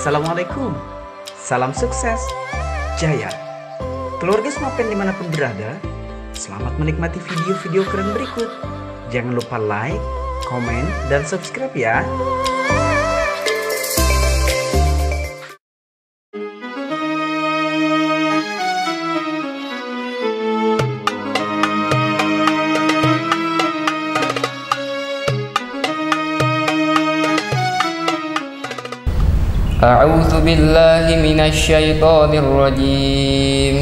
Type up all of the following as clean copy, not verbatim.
Assalamualaikum. Salam sukses. Jaya. Keluarga Smapen dimanapun berada, selamat menikmati video-video keren berikut. Jangan lupa like, komen, dan subscribe ya. أعوذ بالله من الشيطان الرجيم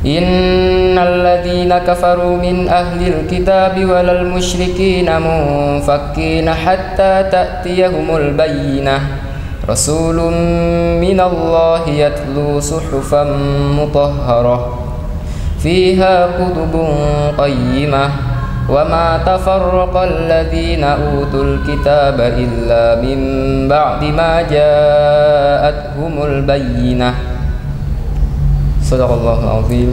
إن الذين كفروا من أهل الكتاب ولا المشركين منفكين حتى تأتيهم البينة رسول من الله يتلو صحفا مطهرة فيها كتب قيمة وما تفرق الذين أوتوا الكتاب إلا من بعد ما جاءتهم البينة صدق الله العظيم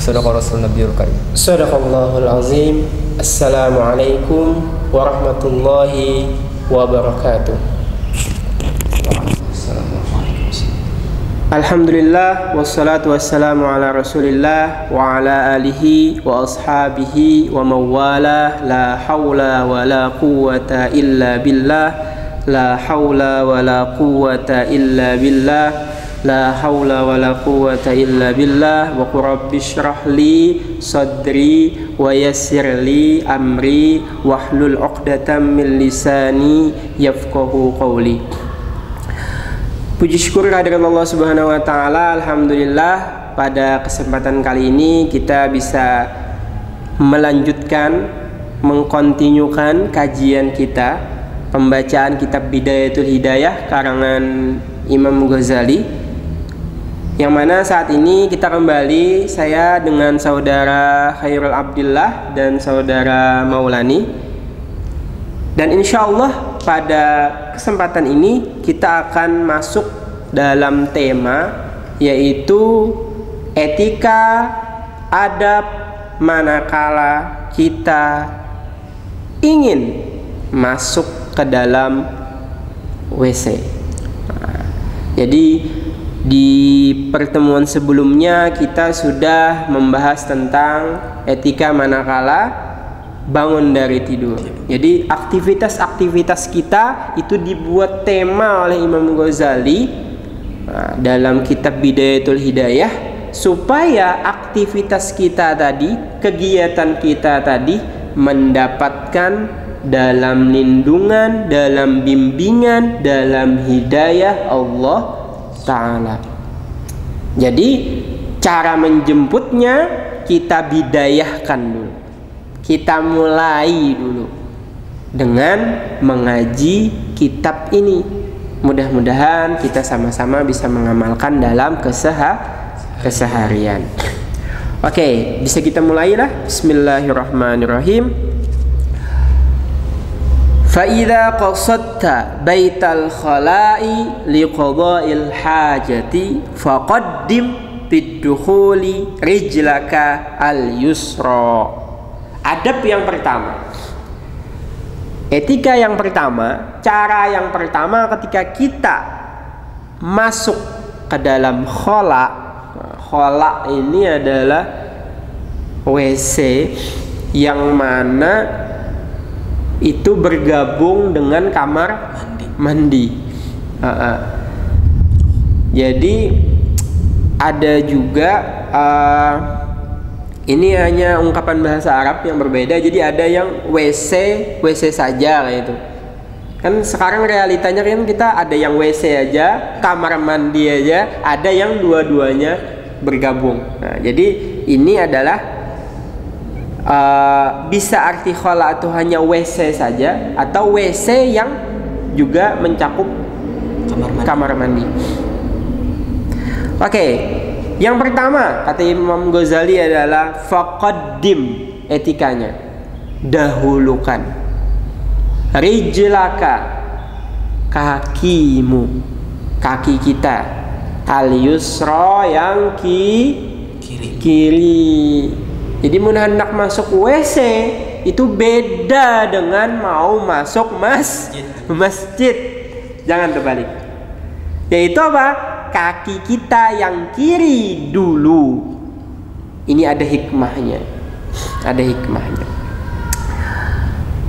صدق رسول النبي الكريم صدق الله العظيم. السلام عليكم ورحمة الله وبركاته. Alhamdulillah wassalatu wassalamu ala rasulillah wa ala alihi wa ashabihi wa mawala. La hawla wa la quwwata illa billah. La hawla wa la quwwata illa billah. La hawla wa la quwwata illa billah. Wa rabbi shrah li sadri wa yassir li amri wahlul 'uqdatam min lisani yafqahu qawli. Puji syukur kehadirat Allah Subhanahu wa taala. Alhamdulillah, pada kesempatan kali ini kita bisa melanjutkan, mengkontinyukan kajian kita, pembacaan kitab Bidayatul Hidayah karangan Imam Ghazali, yang mana saat ini kita kembali, saya dengan saudara Khairul Abdillah dan saudara Maulani, dan insya Allah pada kesempatan ini kita akan masuk dalam tema, yaitu etika adab manakala kita ingin masuk ke dalam WC. Jadi di pertemuan sebelumnya kita sudah membahas tentang etika manakala bangun dari tidur. Jadi aktivitas-aktivitas kita itu dibuat tema oleh Imam Ghazali dalam kitab Bidayatul Hidayah, supaya aktivitas kita tadi, kegiatan kita tadi mendapatkan dalam lindungan, dalam bimbingan, dalam hidayah Allah Ta'ala. Jadi cara menjemputnya kita bidayahkan dulu. Kita mulai dulu dengan mengaji kitab ini. Mudah-mudahan kita sama-sama bisa mengamalkan dalam keseharian. Oke, bisa kita mulailah. Bismillahirrahmanirrahim. Fa idza qasadta baital khala'i liqada'il hajati faqaddim bid-dukhuli rijlaka al-yusra. Adab yang pertama, etika yang pertama, cara yang pertama ketika kita masuk ke dalam khola. Khola ini adalah WC yang mana itu bergabung dengan kamar mandi. Jadi ada juga ini hanya ungkapan bahasa Arab yang berbeda. Jadi ada yang WC saja kayak itu. Kan sekarang realitanya kan kita ada yang WC aja, kamar mandi aja, ada yang dua-duanya bergabung. Nah, jadi ini adalah bisa arti khola itu hanya WC saja, atau WC yang juga mencakup kamar mandi. Oke. Yang pertama kata Imam Ghazali adalah faqaddim, etikanya dahulukan, rijlaka, kakimu, kaki kita, al yusra, yang kiri. Jadi mun hendak masuk WC itu beda dengan mau masuk masjid. Jangan terbalik. Yaitu apa? Kaki kita yang kiri dulu. Ini ada hikmahnya. Ada hikmahnya.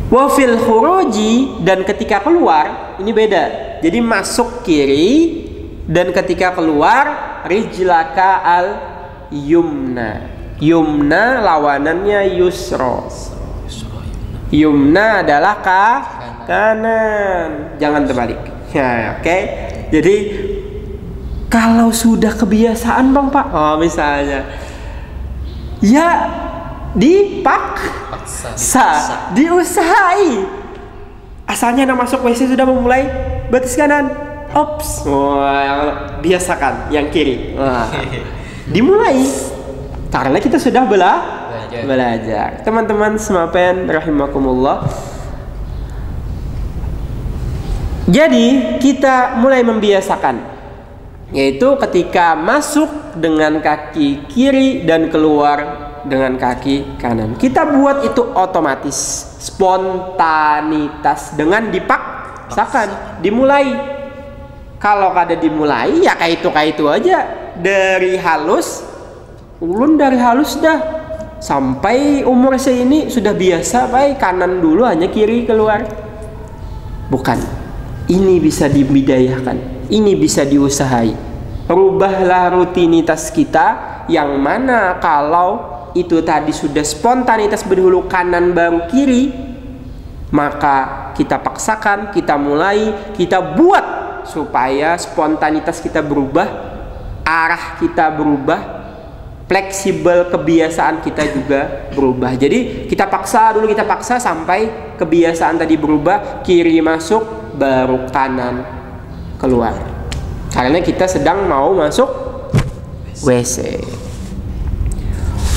Wa fil khuruji, dan ketika keluar ini beda. Jadi masuk kiri, dan ketika keluar rijlaka al yumna. Yumna lawanannya yusra. Yumna adalah kanan. Jangan terbalik. Ya, oke. Jadi kalau sudah kebiasaan Bang Pak, misalnya ya dipaksa, diusahai. Asalnya nak masuk WC sudah memulai betis kanan, ops, biasakan yang kiri. Dimulai karena kita sudah belajar. Teman-teman semapen rahimakumullah. Jadi kita mulai membiasakan, yaitu ketika masuk dengan kaki kiri dan keluar dengan kaki kanan. Kita buat itu otomatis, spontanitas, dengan dipaksakan, dimulai. Kalau kada dimulai ya kayak itu aja, dari halus, ulun dari halus dah sampai umur seini sudah biasa, baik kanan dulu hanya kiri keluar. Bukan. Ini bisa dibidayakan, ini bisa diusahai. Rubahlah rutinitas kita, yang mana kalau itu tadi sudah spontanitas berdahulu kanan baru kiri, maka kita paksakan, kita mulai, kita buat supaya spontanitas kita berubah, arah kita berubah, fleksibel kebiasaan kita juga berubah. Jadi kita paksa dulu, kita paksa sampai kebiasaan tadi berubah, kiri masuk baru kanan keluar, karena kita sedang mau masuk WC.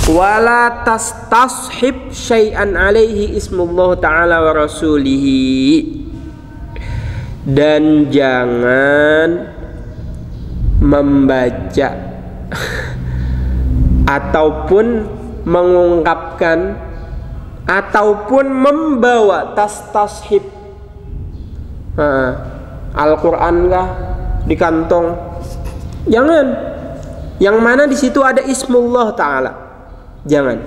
Wala tastashib syai'an alaihi ismullah ta'ala wa rasulihi, dan jangan membaca ataupun mengungkapkan ataupun membawa tastashib Al-Quran kah di kantong, jangan. Yang mana di situ ada ismullah ta'ala, jangan.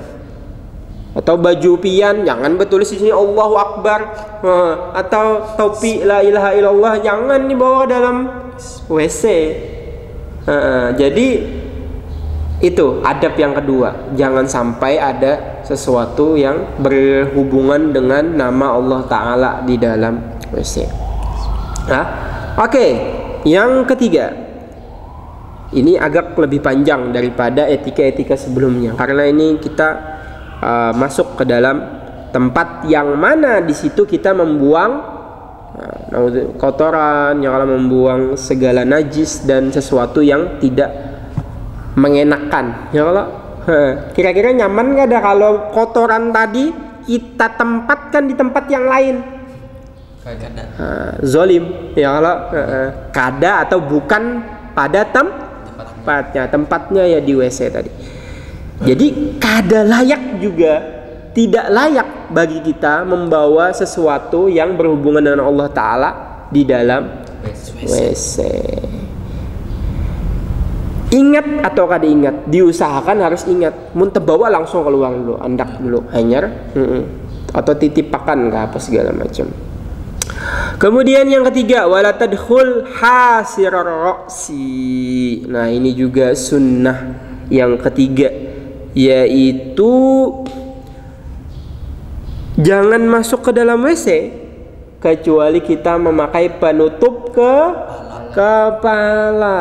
Atau baju pian, jangan bertulis di sini Allahu Akbar. Atau topi la ilaha illallah, jangan dibawa dalam WC. Jadi itu adab yang kedua, jangan sampai ada sesuatu yang berhubungan dengan nama Allah Ta'ala di dalam WC. Oke. Yang ketiga, ini agak lebih panjang daripada etika-etika sebelumnya, karena ini kita masuk ke dalam tempat yang mana di situ kita membuang kotoran, yang membuang segala najis dan sesuatu yang tidak mengenakan. Ya kalau kira-kira nyaman gak ada kalau kotoran tadi kita tempatkan di tempat yang lain? Zolim. Ya kalau kada atau bukan pada tempatnya ya di WC tadi. Jadi kada layak juga, tidak layak bagi kita membawa sesuatu yang berhubungan dengan Allah Ta'ala di dalam WC. Ingat atau kada ingat, diusahakan harus ingat. Mun terbawa langsung keluar dulu, andak dulu, hanyar, atau titip pakan apa segala macam. Kemudian yang ketiga, wala tadkhul hasirar ra'si. Nah, ini juga sunnah yang ketiga, yaitu jangan masuk ke dalam WC kecuali kita memakai penutup kepala.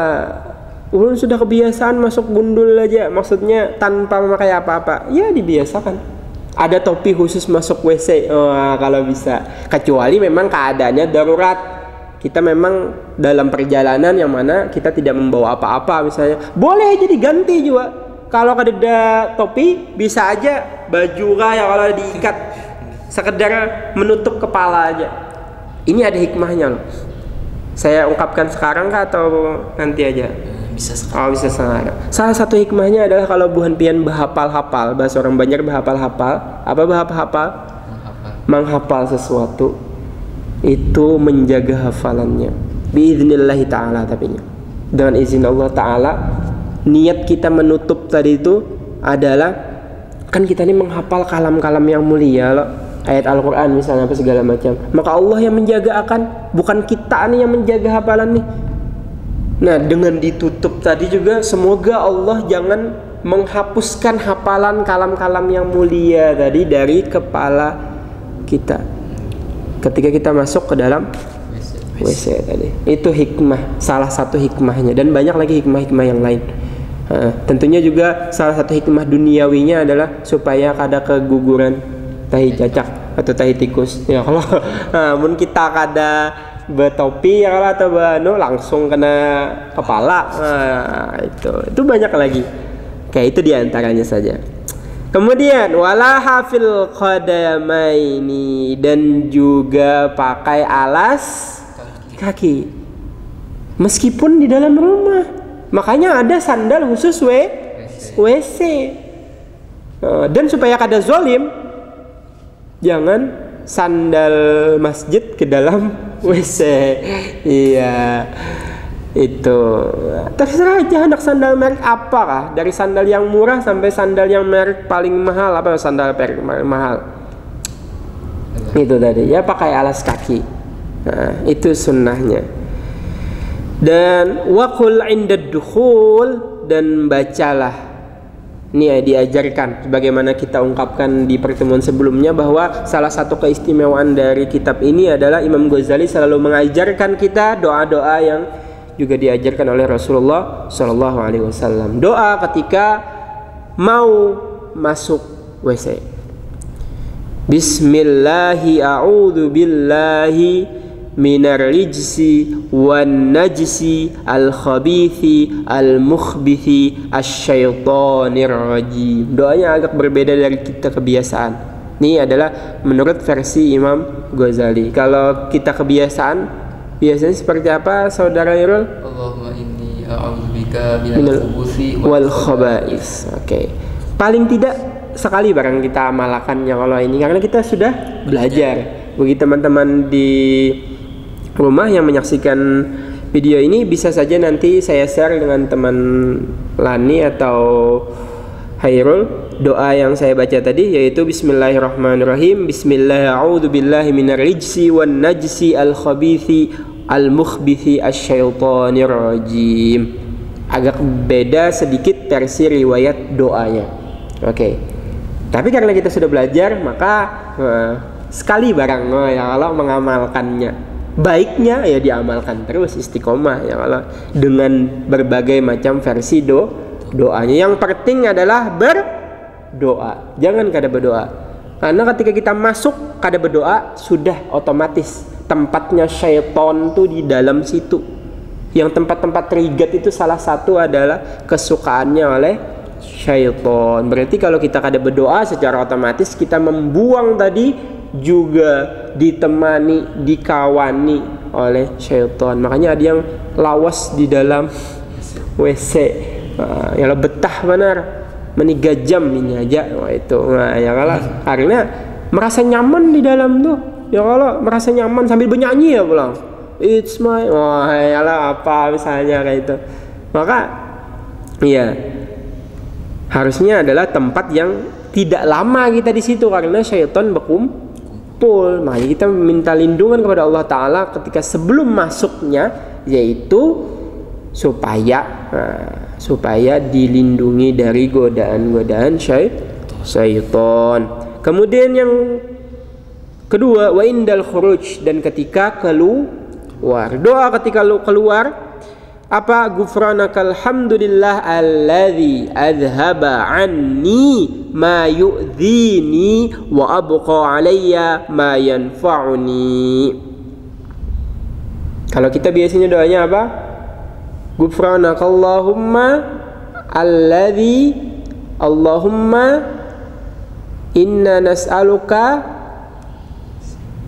Ulun sudah kebiasaan masuk gundul aja, maksudnya tanpa memakai apa-apa. Ya dibiasakan. Ada topi khusus masuk WC, kalau bisa. Kecuali memang keadaannya darurat. Kita memang dalam perjalanan yang mana kita tidak membawa apa-apa misalnya. Boleh jadi ganti juga. Kalau ada topi bisa aja baju kah yang kalau diikat sekedar menutup kepala aja. Ini ada hikmahnya loh. Saya ungkapkan sekarang kah atau nanti aja? Bisa sekarang. Salah satu hikmahnya adalah kalau buhan pian bahapal-hafal, bahasa orang Banjar bahapal-hafal. Apa bahapal-hafal? Menghafal sesuatu itu menjaga hafalannya. biidznillah ta'ala, tapi dengan izin Allah Ta'ala. Niat kita menutup tadi itu adalah, kan kita ini menghafal kalam-kalam yang mulia loh, ayat Al-Quran misalnya apa segala macam, maka Allah yang menjaga akan, bukan kita nih yang menjaga hafalan nih. Nah, dengan ditutup tadi juga semoga Allah jangan menghapuskan hafalan kalam-kalam yang mulia tadi dari kepala kita ketika kita masuk ke dalam WC tadi. Itu hikmah, salah satu hikmahnya, dan banyak lagi hikmah-hikmah yang lain. Tentunya juga salah satu hikmah duniawinya adalah supaya kada keguguran tahi cacak atau tahi tikus. Ya kalau mun kita kada betopi ya kalau atau bano langsung kena kepala. Itu banyak lagi. Kayak itu diantaranya saja. Kemudian wala hafil qadamaini, dan juga pakai alas kaki meskipun di dalam rumah. Makanya ada sandal khusus WC. Dan supaya kada zolim, jangan sandal masjid ke dalam WC. Iya, itu terserah aja anak sandal merek apa kah, dari sandal yang murah sampai sandal yang merek paling mahal. Apa sandal merek mahal itu tadi ya, pakai alas kaki. Nah, itu sunnahnya. Dan waqul inda dukhul, dan bacalah. Ini diajarkan sebagaimana kita ungkapkan di pertemuan sebelumnya, bahwa salah satu keistimewaan dari kitab ini adalah Imam Ghazali selalu mengajarkan kita doa-doa yang juga diajarkan oleh Rasulullah SAW. Doa ketika mau masuk WC. Bismillahi a'udzu billahi minar rijsi wan najsi al khabithi al mukhbithi asyaitonir rajim. Doanya agak berbeda dari kita kebiasaan. Ini adalah menurut versi Imam Ghazali. Kalau kita kebiasaan biasanya seperti apa, saudara Irul? Allahumma inni a'udzubika minal khubuthi wal khaba'is. Oke. Paling tidak sekali barang kita amalkannya kalau ini, karena kita sudah belajar. Bagi teman-teman di rumah yang menyaksikan video ini, bisa saja nanti saya share dengan teman Lani atau Hairul doa yang saya baca tadi, yaitu Bismillahirrahmanirrahim. Bismillahirrahmanirrahim minar rijsi wan najsi al khabithi al mukhbithi asyaitonir rajim. Agak beda sedikit versi riwayat doanya. Oke. Tapi karena kita sudah belajar, maka sekali barang ya kalau mengamalkannya. Baiknya ya diamalkan terus, istiqomah ya kalau dengan berbagai macam versi doanya. Yang penting adalah berdoa. Jangan kada berdoa. Karena ketika kita masuk kada berdoa, sudah otomatis tempatnya syaitan tuh di dalam situ. Yang tempat-tempat rigat itu salah satu adalah kesukaannya oleh syaitan. Berarti kalau kita kada berdoa, secara otomatis kita membuang tadi juga ditemani, dikawani oleh syaitan. Makanya ada yang lawas di dalam WC, yang betah benar meniga jam ini aja. Itu ya kalau karena merasa nyaman di dalam tuh, ya kalau merasa nyaman sambil bernyanyi ya pulang, it's my, ya lah apa misalnya kayak itu. Maka iya, harusnya adalah tempat yang tidak lama kita di situ, karena syaitan berkumpul. Makanya kita minta lindungan kepada Allah Ta'ala ketika sebelum masuknya, yaitu supaya dilindungi dari godaan-godaan syaitan. Kemudian yang kedua, wa indal khuruj, dan ketika keluar. Doa ketika keluar apa? Ghufranakal hamdulillah alladzi adhaba anni ma yu'dhini wa abqa alayya ma yanfa'uni. Kalau kita biasanya doanya apa? Ghufranakallahumma alladzi, Allahumma inna nas'aluka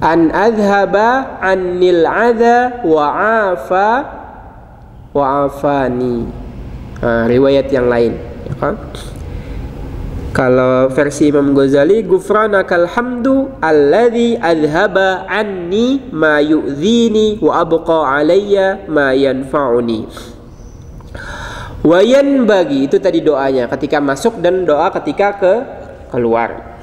an adhaba annil adha wa afani. Riwayat yang lain ya kan? Kalau versi Imam Ghazali, ghufranakal hamdu alladzi adhaba anni ma yu'dhini wa abqa alayya ma yanfa'uni. Wa yanbaghi, itu tadi doanya ketika masuk dan doa ketika keluar.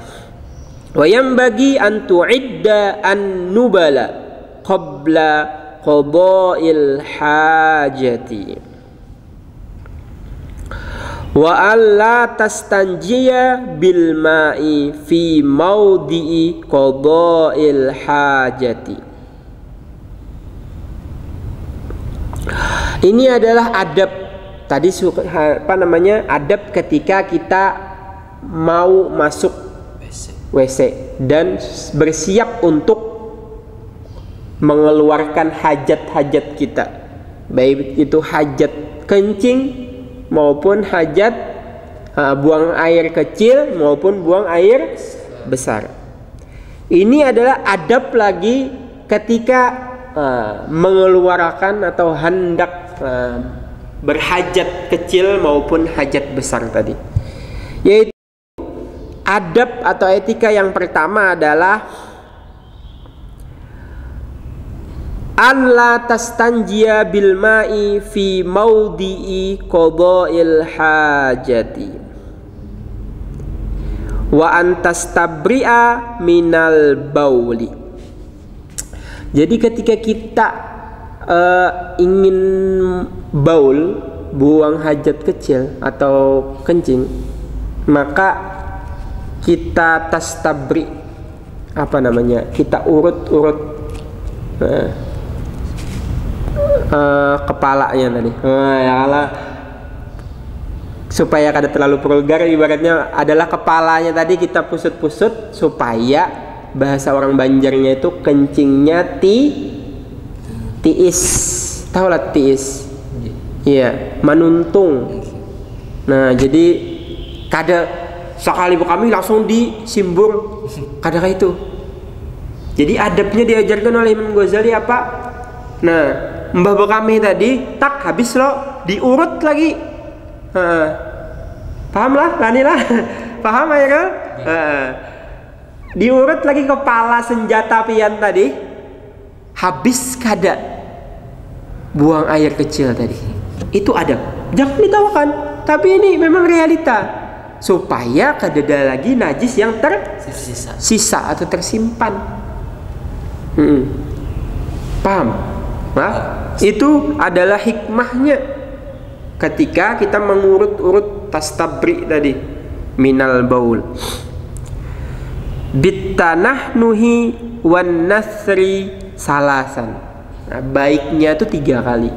Wa yanbaghi an tu'idda an-nubala qabla qada'il hajati. Wa alla tastanjiya bil ma'i fi maudhi'i qada'il hajati. Ini adalah adab tadi, adab ketika kita mau masuk WC dan bersiap untuk mengeluarkan hajat-hajat kita, baik itu hajat kencing maupun hajat buang air kecil maupun buang air besar. Ini adalah adab lagi ketika mengeluarkan atau hendak berhajat kecil maupun hajat besar tadi. Yaitu adab atau etika yang pertama adalah an la tastanjiya bil ma'i fi maudhi'i qada'il hajati wa an tastabri'a minal bauli. Jadi ketika kita ingin baul, buang hajat kecil atau kencing, maka kita tastabri, kita urut-urut kepalanya tadi. Supaya kada terlalu vulgar, ibaratnya adalah kepalanya tadi kita pusut-pusut supaya bahasa orang Banjarnya itu kencingnya tiis. Tahu lah tiis? Iya, manuntung. Nah, jadi kada sekali kami langsung disimbur, kada kayak itu. Jadi adabnya diajarkan oleh Imam Ghazali apa? Nah, mbah kami tadi tak habis lo diurut lagi. Paham lah, Lani lah. Paham ya kan? Diurut lagi kepala senjata pian tadi. Habis kada buang air kecil tadi. Itu adab. Jangan ditawakan. Tapi ini memang realita. Supaya kada ada lagi najis yang tersisa atau tersimpan. Paham? Nah, itu adalah hikmahnya ketika kita mengurut-urut tastabri tadi minal baul. Bitanahnuhi wan nasri salasan. Nah, baiknya itu 3 kali.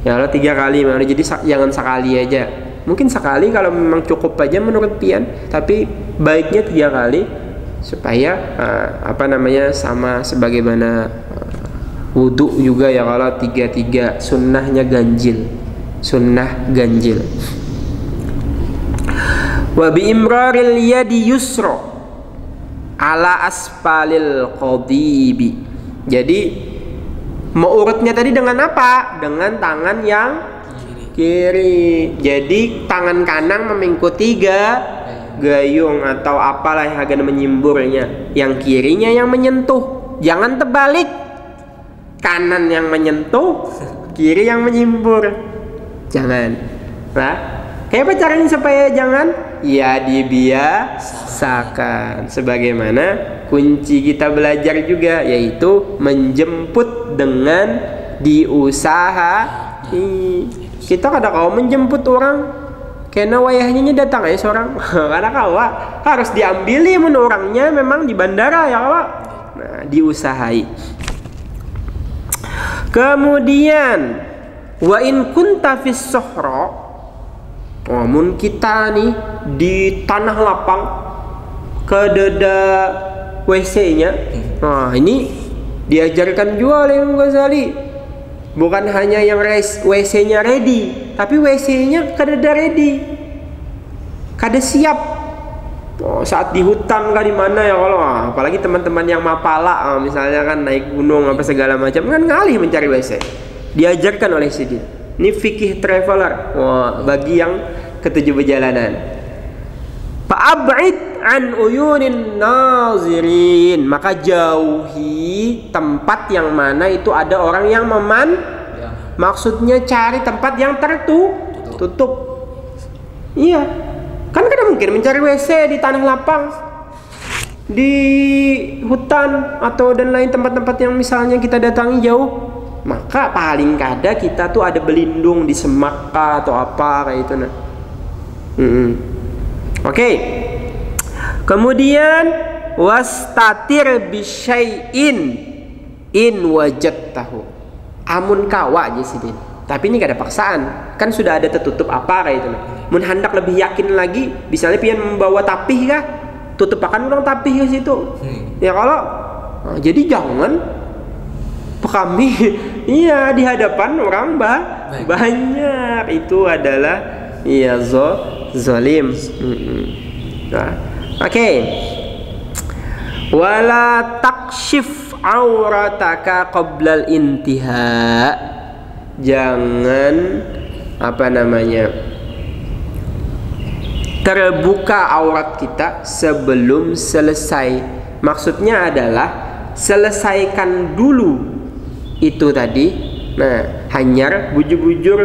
Ya kalau 3 kali, jadi jangan sekali aja. Mungkin sekali kalau memang cukup aja menurut pian, tapi baiknya 3 kali supaya sama sebagaimana wudhu juga ya, kalau 3 sunnahnya ganjil, sunnah ganjil. Wa bi imraril yadi yusra ala asfalil qadibi. Jadi mau urutnya tadi dengan apa? Dengan tangan yang kiri. Jadi tangan kanan memengkuti gayung atau apalah yang akan menyimburnya. Yang kirinya yang menyentuh. Jangan terbalik. Kanan yang menyentuh, kiri yang menyimbur. Jangan. Nah, kayak apa caranya supaya jangan? Ya dibiasakan. Sebagaimana kunci kita belajar juga, yaitu menjemput dengan diusahakan. Kita kada kau menjemput orang karena wayahnya datang ya seorang. Kada kau harus diambili mun orangnya memang di bandara ya kau. Nah, diusahai. Kemudian wa in kunta fis sohra, mun kita nih di tanah lapang kedada WC-nya. Nah, ini diajarkan juga oleh Imam Ghazali. Bukan hanya yang WC-nya ready, tapi WC-nya kadada ready, kada siap. Saat di hutan kah di mana ya, kalau apalagi teman-teman yang mapala, misalnya kan naik gunung apa segala macam kan ngalih mencari WC. Diajarkan oleh Sidin. Ini fikih traveler. Bagi yang ketujuh perjalanan. Fa'ab'id an uyunin nazirin, maka jauhi tempat yang mana itu ada orang yang Ya. maksudnya cari tempat yang tertutup. Iya, kan kada mungkin mencari WC di tanah lapang, di hutan atau dan lain tempat-tempat yang misalnya kita datangi jauh. Maka paling kada kita tuh ada berlindung di semak atau apa kayak itu nah. Oke. Kemudian wastatir bisyai'in in wajadtahu. Amun kawa aja sih. Tapi ini gak ada paksaan. Kan sudah ada tertutup apa kayak itu. Mun hendak lebih yakin lagi, misalnya pian membawa tapih kah? Tutup akan orang tapih ke situ. Ya kalau jadi jangan kami iya di hadapan orang banyak. Itu adalah iya zalim. Nah, oke. Wala takshif aurataka qablal intiha. Jangan terbuka aurat kita sebelum selesai. Maksudnya adalah selesaikan dulu itu tadi. Nah, hanyar bujur-bujur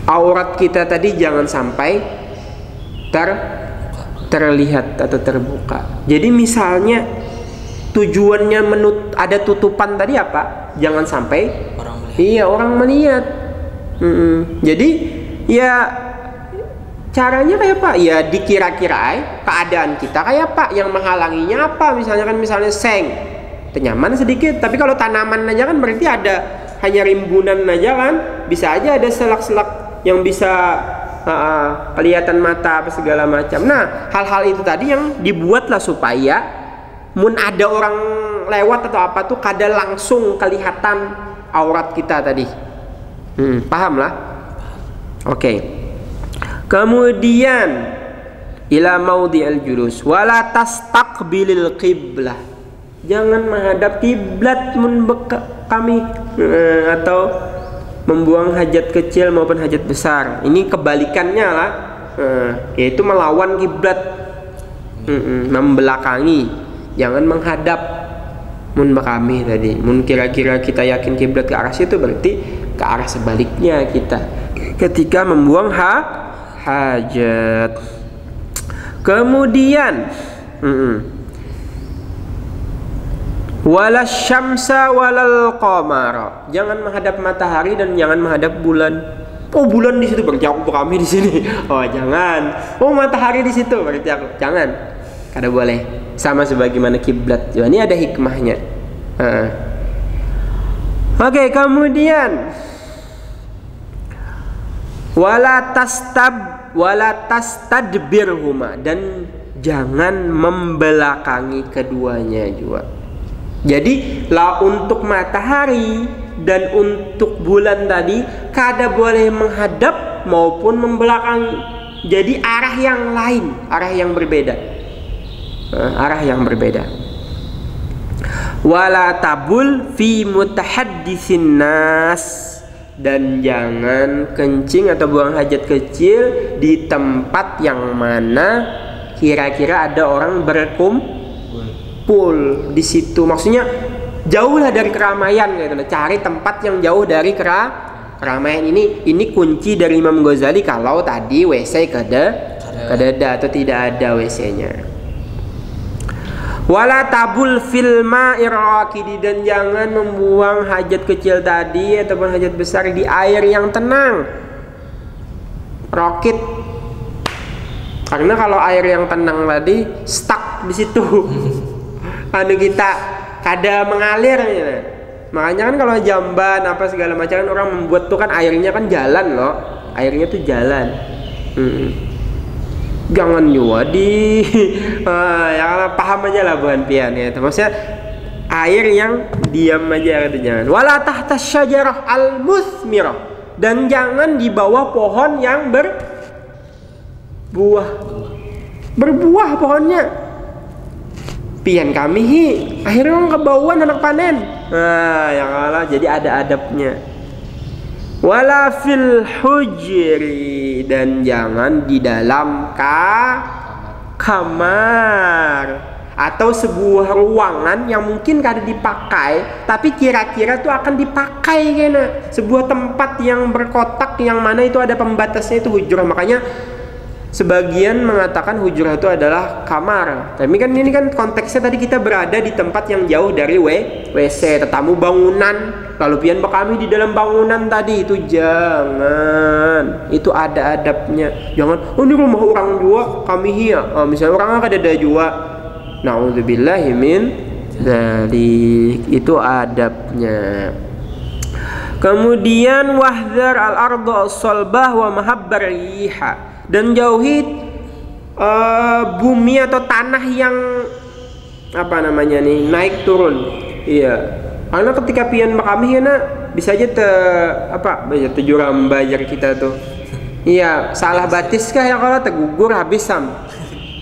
aurat kita tadi jangan sampai terlihat atau terbuka. Jadi misalnya tujuannya ada tutupan tadi apa? Jangan sampai orang melihat. Jadi ya caranya kayak apa? Ya dikira-kira keadaan kita kayak apa, yang menghalanginya apa? Misalnya seng nyaman sedikit, tapi kalau tanaman aja kan berarti ada hanya rimbunan aja kan, bisa aja ada selak-selak yang bisa kelihatan mata apa segala macam. Nah, hal-hal itu tadi yang dibuatlah supaya mun ada orang lewat atau apa tuh kada langsung kelihatan aurat kita tadi. Paham lah? Oke. Kemudian ila maudhi'il julus wala tastaqbilil qiblah. Jangan menghadap kiblat kami atau membuang hajat kecil maupun hajat besar. Ini kebalikannya lah, yaitu melawan kiblat, membelakangi. Jangan menghadap mun kami tadi. Mun kira-kira kita yakin kiblat ke arah situ, berarti ke arah sebaliknya kita ketika membuang hajat. Kemudian wala syamsa walal qamara. Jangan menghadap matahari dan jangan menghadap bulan. Oh, bulan di situ berjauh kami di sini. Oh, jangan. Oh, matahari di situ berarti aku. Jangan. Kada boleh. Sama sebagaimana kiblat. Ini ada hikmahnya. Oke, kemudian wala tastadbirhuma, dan jangan membelakangi keduanya juga. Jadi lah untuk matahari dan untuk bulan tadi kada boleh menghadap maupun membelakangi. Jadi arah yang lain, arah yang berbeda. Wala tabul fi mutahaddisin nas, dan jangan kencing atau buang hajat kecil di tempat yang mana kira-kira ada orang berkumpul di situ. Maksudnya jauhlah dari keramaian gitu. Cari tempat yang jauh dari keramaian. Ini kunci dari Imam Ghazali kalau tadi WC kada atau tidak ada WC-nya. Wala tabul fil ma'ir raqidi, dan jangan membuang hajat kecil tadi ataupun hajat besar di air yang tenang. Raqid. Karena kalau air yang tenang tadi stuck di situ. Kita kada mengalir ya. Makanya kan kalau jamban apa segala macam kan orang membuat tuh kan airnya kan jalan loh. Airnya tuh jalan. Jangan juga ya paham aja lah bukan pian ya. Maksudnya air yang diam aja gitu, jangan. Wala tahta syajarah al-muthmirah, dan jangan di bawah pohon yang berbuah pohonnya. Pian kami akhirnya orang kebauan anak panen. Nah, yang kalah, jadi ada adabnya. Wala fil hujri, dan jangan di dalam kamar atau sebuah ruangan yang mungkin kada dipakai tapi kira-kira tuh akan dipakai kena, sebuah tempat yang berkotak yang mana itu ada pembatasnya, itu hujrah. Makanya sebagian mengatakan hujrah itu adalah kamar. Tapi kan ini kan konteksnya tadi kita berada di tempat yang jauh dari WC, tetamu bangunan, lalu pian kami di dalam bangunan tadi, itu jangan. Itu ada adabnya. Jangan, oh ini rumah orang jua kami hiya. Misalnya orang kan ada jua. Na'udzubillahi min dzalik. Itu adabnya. Kemudian wahdhar al-ardha as-salbah wa mahabbar riha, dan jauhi bumi atau tanah yang apa namanya nih, naik turun. Iya. Karena ketika pian kami ya bisa aja bayar kita tuh. Iya, salah batis kah ya, kalau tergugur habis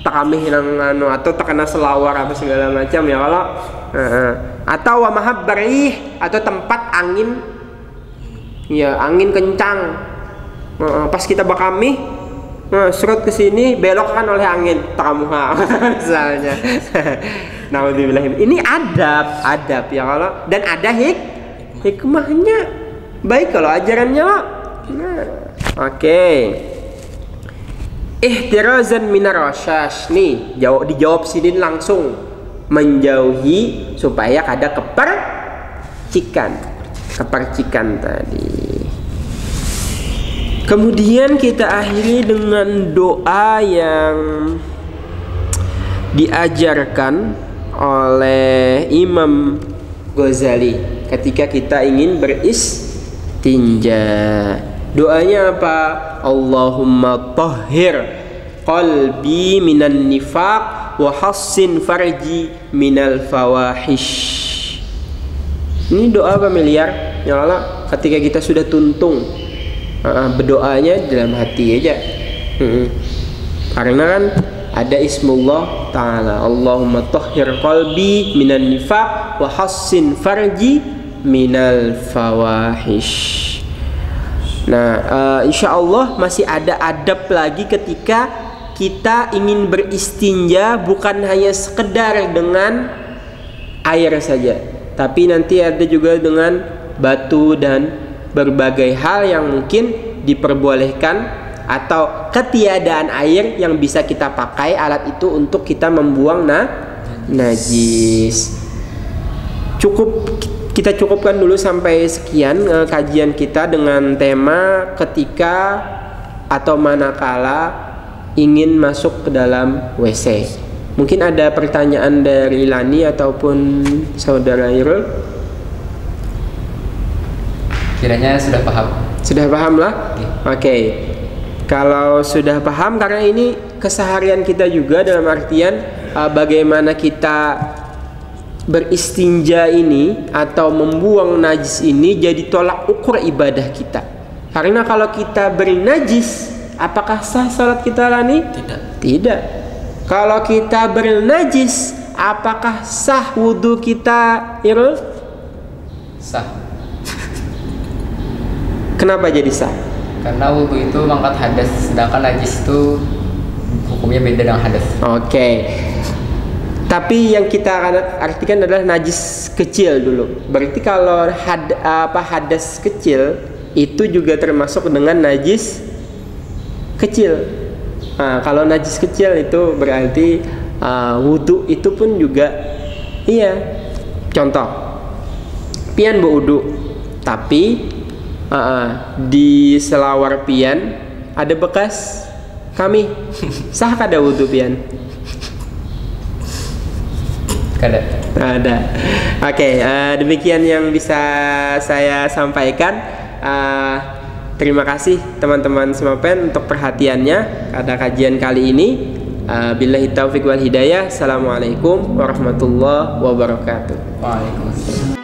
kami hilang atau terkena selawar apa segala macam ya kalau atau wa mahabbarih, atau tempat angin, ya angin kencang, pas kita bakami serut ke sini belok kan oleh angin tamuha misalnya. Naudzubillah. Ini adab ya kalau, dan ada hikmahnya, baik kalau ajarannya lo. Oke. Ihtirazan minar rasyash, nih dijawab sini langsung, menjauhi supaya kada kepercikan tadi. Kemudian kita akhiri dengan doa yang diajarkan oleh Imam Ghazali ketika kita ingin beristinja. Doanya apa? Allahumma tahhir qalbi minan nifaq wa hassin farji minal fawahish. Ini doa familiar ya Allah, ketika kita sudah tuntung berdoanya dalam hati aja. Karena kan ada ismullah ta'ala, Allahumma tahhir qalbi minan nifaq wa hassin farji minal fawahish. Nah, insya Allah masih ada adab lagi ketika kita ingin beristinja, bukan hanya sekedar dengan air saja, tapi nanti ada juga dengan batu dan berbagai hal yang mungkin diperbolehkan, atau ketiadaan air yang bisa kita pakai alat itu untuk kita membuang najis. Kita cukupkan dulu sampai sekian kajian kita dengan tema ketika atau manakala ingin masuk ke dalam WC. Mungkin ada pertanyaan dari Lani ataupun saudara Irul. Kiranya sudah paham. Sudah paham lah? Oke. Kalau sudah paham, karena ini keseharian kita juga, dalam artian bagaimana kita beristinja ini atau membuang najis ini jadi tolak ukur ibadah kita. Karena kalau kita bernajis, apakah sah salat kita Lani? Tidak. Kalau kita bernajis, apakah sah wudhu kita Irul? Sah. Kenapa jadi sah? Karena wudhu itu mengangkat hadas, sedangkan najis itu hukumnya beda dengan hadas. Oke. Tapi yang kita akan artikan adalah najis kecil dulu. Berarti kalau hadas kecil itu juga termasuk dengan najis kecil. Nah, kalau najis kecil itu berarti wudhu itu pun juga iya. Contoh, pian berwudhu, tapi di selawar pian ada bekas kami, sah kada wudhu pian? Kada. Ada. Oke, demikian yang bisa saya sampaikan. Terima kasih teman-teman Semopen untuk perhatiannya pada kajian kali ini. Billahi taufiq wal hidayah. Assalamualaikum warahmatullahi wabarakatuh. Waalaikumsalam.